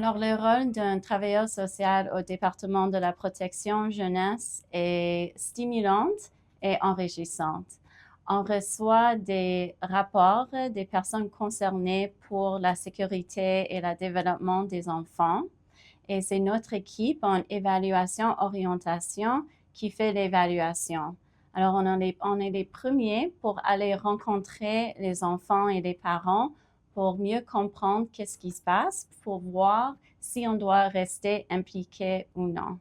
Alors, le rôle d'un travailleur social au département de la protection jeunesse est stimulante et enrichissante. On reçoit des rapports des personnes concernées pour la sécurité et le développement des enfants. Et c'est notre équipe en évaluation-orientation qui fait l'évaluation. Alors, on est les premiers pour aller rencontrer les enfants et les parents pour mieux comprendre qu'est-ce qui se passe, pour voir si on doit rester impliqué ou non.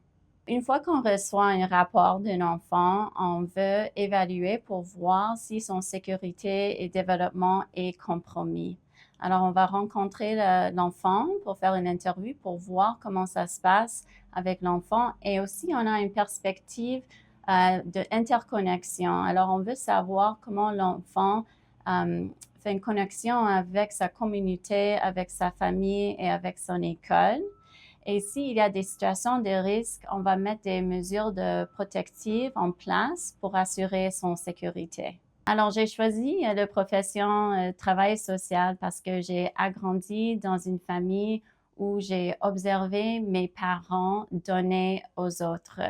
Une fois qu'on reçoit un rapport d'un enfant, on veut évaluer pour voir si son sécurité et développement est compromis. Alors, on va rencontrer l'enfant pour faire une interview pour voir comment ça se passe avec l'enfant et aussi on a une perspective d'interconnexion. Alors, on veut savoir comment l'enfant fait une connexion avec sa communauté, avec sa famille et avec son école. Et s'il y a des situations de risque, on va mettre des mesures protectives en place pour assurer son sécurité. Alors, j'ai choisi la profession travail social parce que j'ai agrandi dans une famille où j'ai observé mes parents donner aux autres.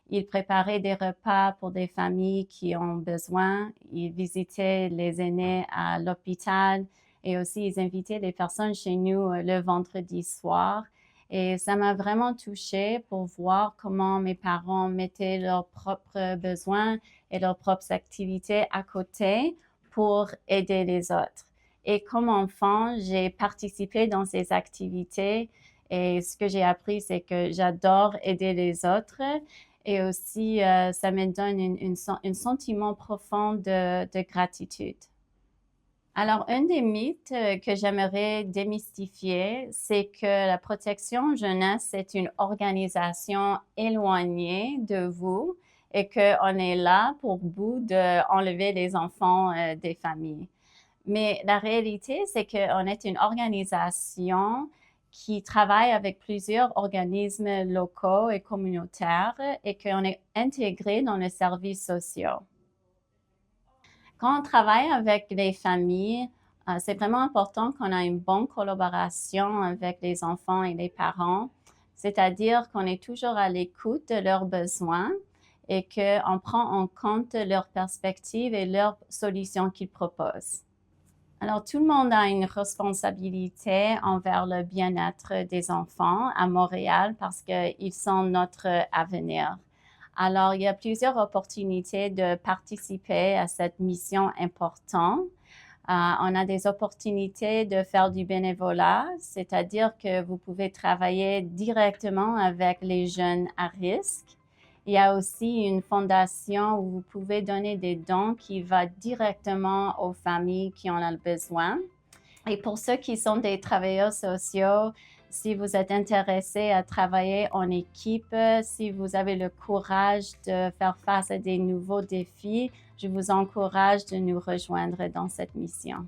Ils préparaient des repas pour des familles qui ont besoin. Ils visitaient les aînés à l'hôpital et aussi ils invitaient les personnes chez nous le vendredi soir. Et ça m'a vraiment touchée pour voir comment mes parents mettaient leurs propres besoins et leurs propres activités à côté pour aider les autres. Et comme enfant, j'ai participé dans ces activités et ce que j'ai appris, c'est que j'adore aider les autres et aussi ça me donne un sentiment profond de gratitude. Alors, un des mythes que j'aimerais démystifier, c'est que la protection jeunesse est une organisation éloignée de vous et qu'on est là pour vous d'enlever les enfants des familles. Mais la réalité, c'est qu'on est une organisation qui travaille avec plusieurs organismes locaux et communautaires et qu'on est intégré dans les services sociaux. Quand on travaille avec les familles, c'est vraiment important qu'on ait une bonne collaboration avec les enfants et les parents, c'est-à-dire qu'on est toujours à l'écoute de leurs besoins et qu'on prend en compte leurs perspectives et leurs solutions qu'ils proposent. Alors, tout le monde a une responsabilité envers le bien-être des enfants à Montréal parce qu'ils sont notre avenir. Alors, il y a plusieurs opportunités de participer à cette mission importante. On a des opportunités de faire du bénévolat, c'est-à-dire que vous pouvez travailler directement avec les jeunes à risque. Il y a aussi une fondation où vous pouvez donner des dons qui vont directement aux familles qui en ont besoin. Et pour ceux qui sont des travailleurs sociaux, si vous êtes intéressés à travailler en équipe, si vous avez le courage de faire face à des nouveaux défis, je vous encourage de nous rejoindre dans cette mission.